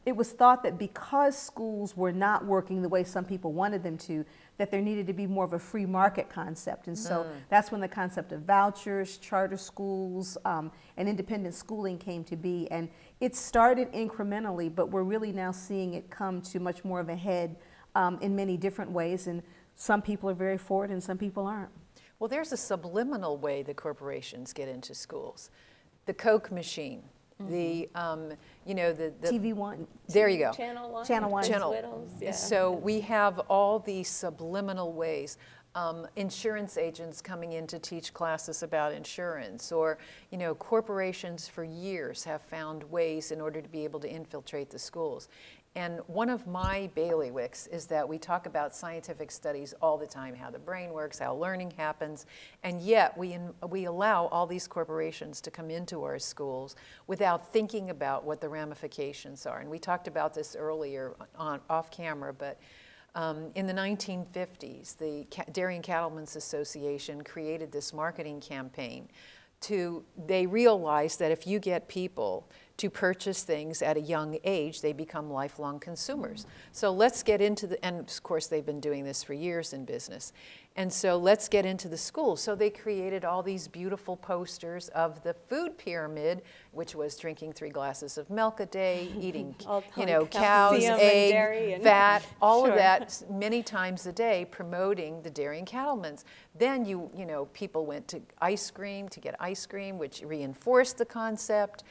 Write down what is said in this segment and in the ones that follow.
it was thought that because schools were not working the way some people wanted them to, that there needed to be more of a free market concept. And so that's when the concept of vouchers, charter schools, and independent schooling came to be. And it started incrementally, but we're really now seeing it come to much more of a head in many different ways. And some people are very for it and some people aren't. Well, there's a subliminal way that corporations get into schools. The Coke machine. The, you know, the TV One. There you go. Channel One. Channel One. Whittles, yeah. So we have all these subliminal ways. Insurance agents coming in to teach classes about insurance, or, you know, corporations for years have found ways in order to be able to infiltrate the schools. And one of my bailiwicks is that we talk about scientific studies all the time, how the brain works, how learning happens, and yet we allow all these corporations to come into our schools without thinking about what the ramifications are. And we talked about this earlier off camera, but in the 1950s, the Dairy and Cattlemen's Association created this marketing campaign. They realized that if you get people to purchase things at a young age, they become lifelong consumers. So let's get into and of course they've been doing this for years in business. And so let's get into the schools. So they created all these beautiful posters of the food pyramid, which was drinking 3 glasses of milk a day, eating, you know, cows, egg, fat, all of that many times a day, promoting the Dairy and Cattlemen's. Then you know, people went to ice cream to get ice cream, which reinforced the concept.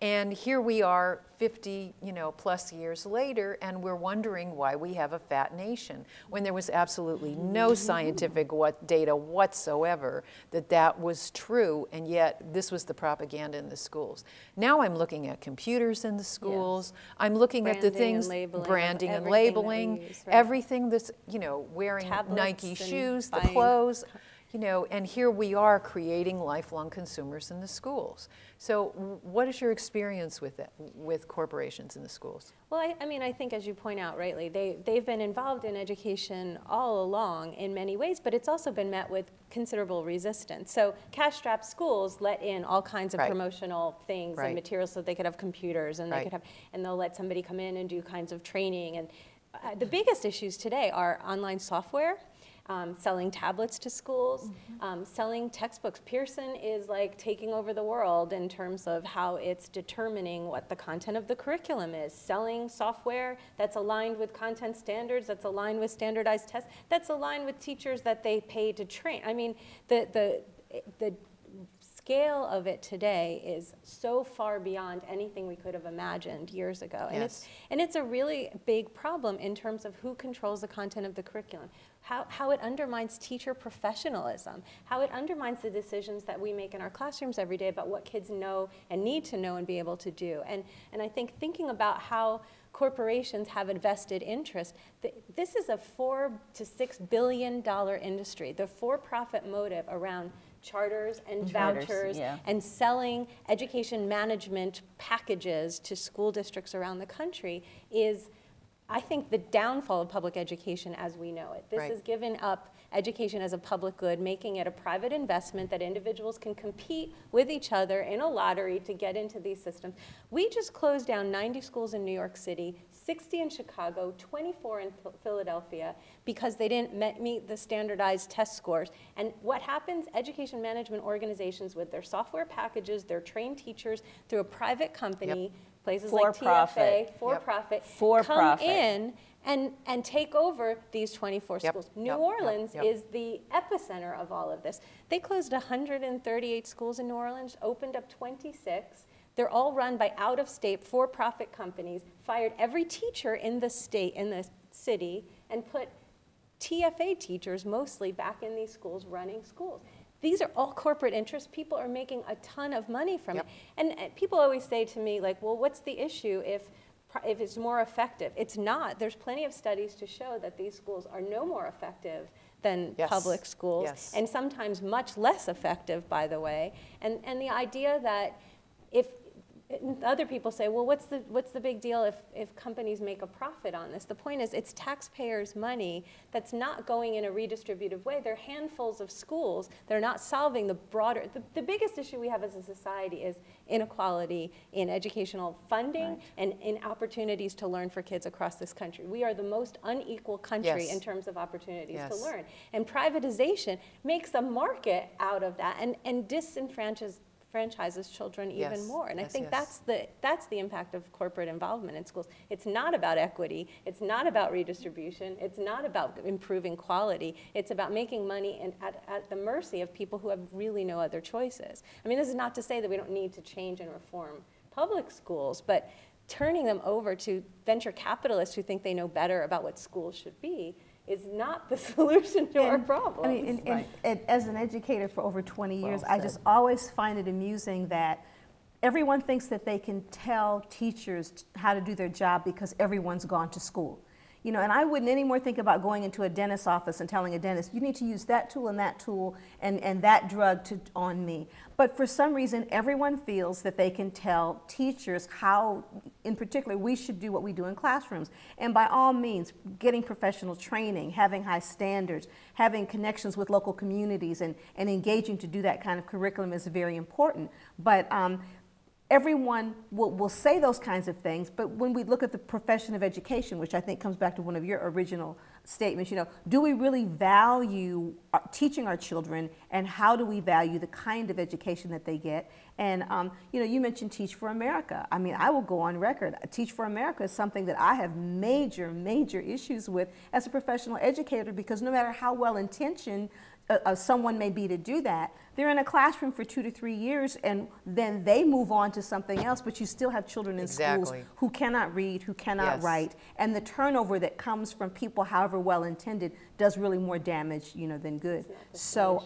And here we are 50, you know, plus years later, and we're wondering why we have a fat nation when there was absolutely no scientific data whatsoever that was true, and yet this was the propaganda in the schools. Now I'm looking at computers in the schools. Yes. I'm looking at the things, branding and labeling, use, right? Everything that's, you know, wearing tablets, Nike shoes, the clothes. You know, and here we are creating lifelong consumers in the schools. So what is your experience with that, with corporations in the schools? Well, I mean, I think as you point out rightly, they've been involved in education all along in many ways, but it's also been met with considerable resistance. So cash-strapped schools let in all kinds of promotional things and materials so they could have computers, and they could have, and they'll let somebody come in and do kinds of training. And the biggest issues today are online software, selling tablets to schools, selling textbooks. Pearson is like taking over the world in terms of how it's determining what the content of the curriculum is. Selling software that's aligned with content standards, that's aligned with standardized tests, that's aligned with teachers that they pay to train. I mean, the scale of it today is so far beyond anything we could have imagined years ago. Yes. And it's a really big problem in terms of who controls the content of the curriculum, how it undermines teacher professionalism, how it undermines the decisions that we make in our classrooms every day about what kids know and need to know and be able to do. And I think thinking about how corporations have a vested interest, this is a $4 to $6 billion industry. The for-profit motive around charters and vouchers and selling education management packages to school districts around the country is, I think, the downfall of public education as we know it. This has given up education as a public good, making it a private investment that individuals can compete with each other in a lottery to get into these systems. We just closed down 90 schools in New York City, 60 in Chicago, 24 in Philadelphia, because they didn't meet the standardized test scores. And what happens? Education management organizations with their software packages, their trained teachers, through a private company, places like TFA, for-profit, come in and take over these 24 schools. New Orleans is the epicenter of all of this. They closed 138 schools in New Orleans, opened up 26. They're all run by out-of-state for-profit companies, fired every teacher in the state, in the city, and put TFA teachers mostly back in these schools running schools. These are all corporate interests. People are making a ton of money from it. And people always say to me, like, well, what's the issue if it's more effective? It's not. There's plenty of studies to show that these schools are no more effective than public schools, and sometimes much less effective, by the way. And the idea that if other people say, well, what's the big deal if companies make a profit on this? The point is, it's taxpayers' money that's not going in a redistributive way. They're handfuls of schools. They're not solving the broader, the biggest issue we have as a society is inequality in educational funding and in opportunities to learn for kids across this country. We are the most unequal country in terms of opportunities to learn. And privatization makes a market out of that and disenfranchises children even more. And I think that's the impact of corporate involvement in schools. It's not about equity. It's not about redistribution. It's not about improving quality. It's about making money and at the mercy of people who have really no other choices. I mean, this is not to say that we don't need to change and reform public schools, but turning them over to venture capitalists who think they know better about what schools should be is not the solution to our problems. I mean, as an educator for over 20 years, I just always find it amusing that everyone thinks that they can tell teachers how to do their job because everyone's gone to school. You know, and I wouldn't anymore think about going into a dentist's office and telling a dentist, you need to use that tool and that drug on me. But for some reason, everyone feels that they can tell teachers how, in particular, we should do what we do in classrooms. And by all means, getting professional training, having high standards, having connections with local communities, and engaging to do that kind of curriculum is very important. But everyone will say those kinds of things, but when we look at the profession of education, which I think comes back to one of your original statements, you know, do we really value teaching our children, and how do we value the kind of education that they get? And, you know, you mentioned Teach for America. I mean, I will go on record. Teach for America is something that I have major issues with as a professional educator, because no matter how well-intentioned someone may be to do that, they're in a classroom for 2 to 3 years and then they move on to something else, but you still have children in schools who cannot read, who cannot write, and the turnover that comes from people, however well-intended, does really more damage, you know, than good. So,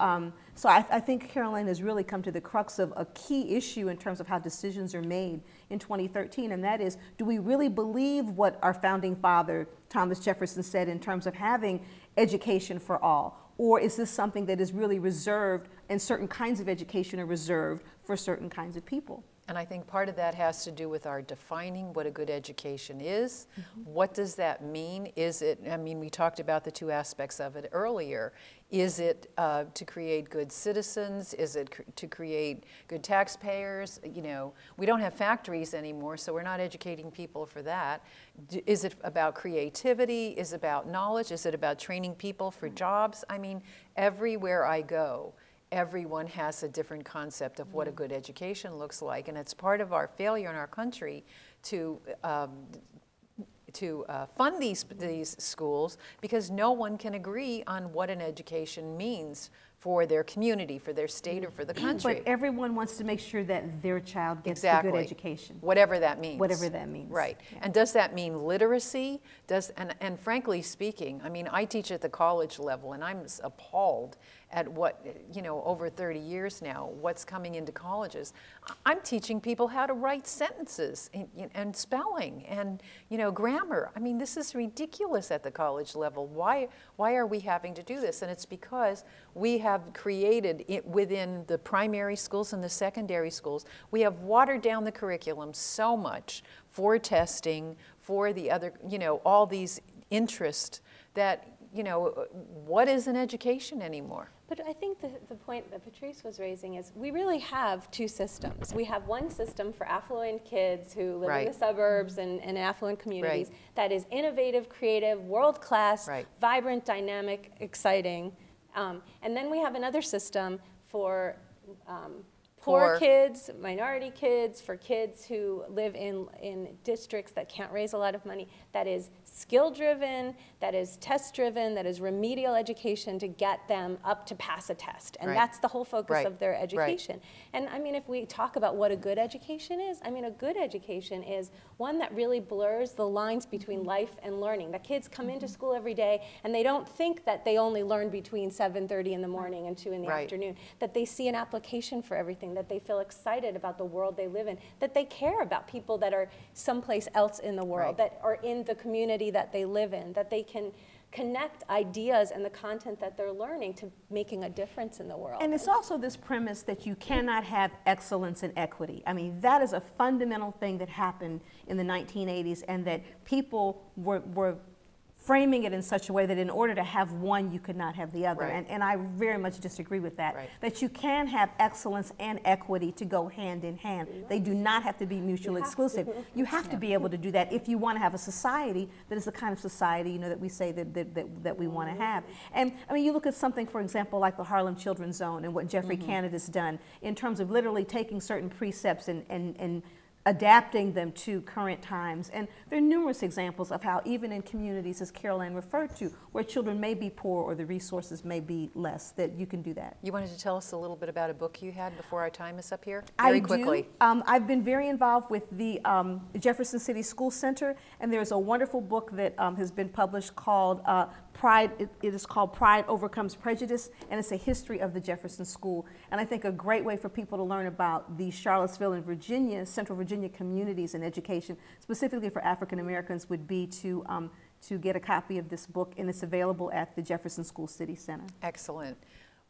so I think Caroline has really come to the crux of a key issue in terms of how decisions are made in 2013, and that is, do we really believe what our founding father, Thomas Jefferson, said in terms of having education for all? Or is this something that is really reserved, and certain kinds of education are reserved for certain kinds of people? And I think part of that has to do with our defining what a good education is. What does that mean? Is it, I mean, we talked about the two aspects of it earlier. Is it to create good citizens? Is it to create good taxpayers? You know, we don't have factories anymore, so we're not educating people for that. Is it about creativity? Is it about knowledge? Is it about training people for jobs? I mean, everywhere I go, everyone has a different concept of what a good education looks like, and it's part of our failure in our country to fund these schools, because no one can agree on what an education means for their community, for their state, or for the country. But everyone wants to make sure that their child gets a good education. Whatever that means. Whatever that means. Right. Yeah. And does that mean literacy? And frankly speaking, I mean, I teach at the college level, and I'm appalled at what, you know, over 30 years now, what's coming into colleges. I'm teaching people how to write sentences and spelling and, you know, grammar. I mean, this is ridiculous at the college level. Why are we having to do this? And it's because we have created it within the primary schools and the secondary schools. We have watered down the curriculum so much for testing, for the other, you know, all these interests that, you know, what is an education anymore? But I think the point that Patrice was raising is we really have two systems. We have one system for affluent kids who live in the suburbs and affluent communities that is innovative, creative, world-class, vibrant, dynamic, exciting. And then we have another system for poor kids, minority kids, for kids who live in districts that can't raise a lot of money, that is skill-driven, that is test-driven, that is remedial education to get them up to pass a test. And that's the whole focus of their education. And I mean, if we talk about what a good education is, I mean, a good education is one that really blurs the lines between life and learning. The kids come into school every day and they don't think that they only learn between 7:30 in the morning and 2 in the afternoon, that they see an application for everything, that they feel excited about the world they live in, that they care about people that are someplace else in the world, that are in the community that they live in, that they can connect ideas and the content that they're learning to making a difference in the world. And it's also this premise that you cannot have excellence and equity. I mean, that is a fundamental thing that happened in the 1980s, and that people were framing it in such a way that in order to have one, you could not have the other. Right. And I very much disagree with that. Right. That you can have excellence and equity to go hand in hand. They do not have to be mutually exclusive. You have to be able to do that if you want to have a society that is the kind of society, you know, that we say that we want to have. And I mean, you look at something, for example, like the Harlem Children's Zone and what Jeffrey Canada's done in terms of literally taking certain precepts and adapting them to current times. And there are numerous examples of how even in communities, as Carol Ann referred to, where children may be poor or the resources may be less, that you can do that. You wanted to tell us a little bit about a book you had before our time is up here? Very quickly. I've been very involved with the Jefferson City School Center, and there's a wonderful book that has been published called Pride. It is called Pride Overcomes Prejudice, and it's a history of the Jefferson School. And I think a great way for people to learn about the Charlottesville and Virginia, Central Virginia communities in education, specifically for African Americans, would be to get a copy of this book, and it's available at the Jefferson School City Center. Excellent.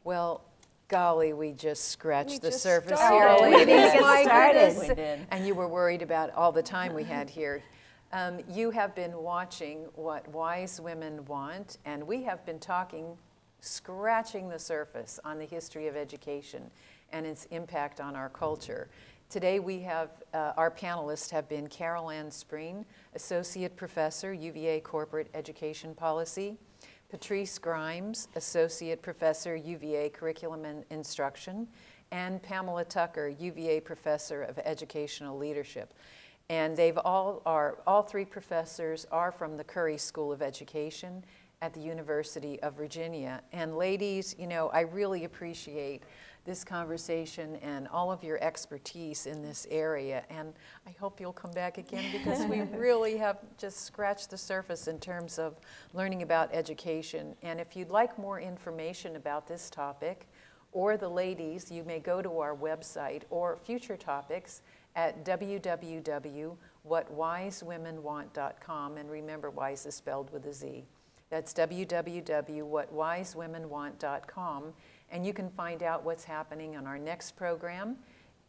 Well, golly, we just scratched the surface started. here, ladies. My goodness. We did. And you were worried about all the time we had here. You have been watching What Wise Women Want, and we have been talking, scratching the surface on the history of education and its impact on our culture. Today we have, our panelists have been Carol Ann Spreen, Associate Professor, UVA Corporate Education Policy, Patrice Grimes, Associate Professor, UVA Curriculum and Instruction, and Pamela Tucker, UVA Professor of Educational Leadership. And all three professors are from the Curry School of Education at the University of Virginia. And ladies, you know, I really appreciate this conversation and all of your expertise in this area. And I hope you'll come back again, because we really have just scratched the surface in terms of learning about education. And if you'd like more information about this topic or the ladies, you may go to our website or future topics at www.whatwisewomenwant.com. And remember, Wize is spelled with a Z. That's www.whatwisewomenwant.com. And you can find out what's happening on our next program.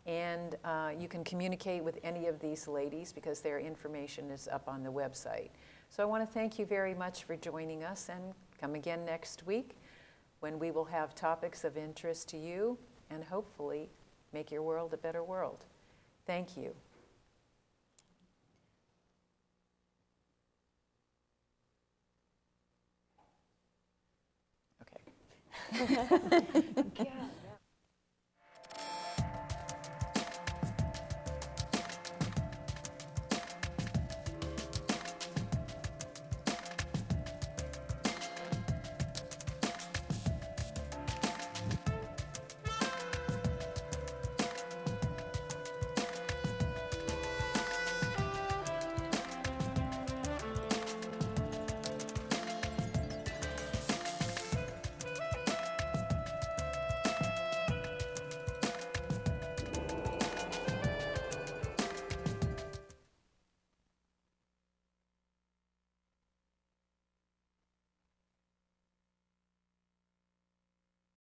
And you can communicate with any of these ladies because their information is up on the website. So I want to thank you very much for joining us, and come again next week when we will have topics of interest to you and hopefully make your world a better world. Thank you. Okay. Yeah.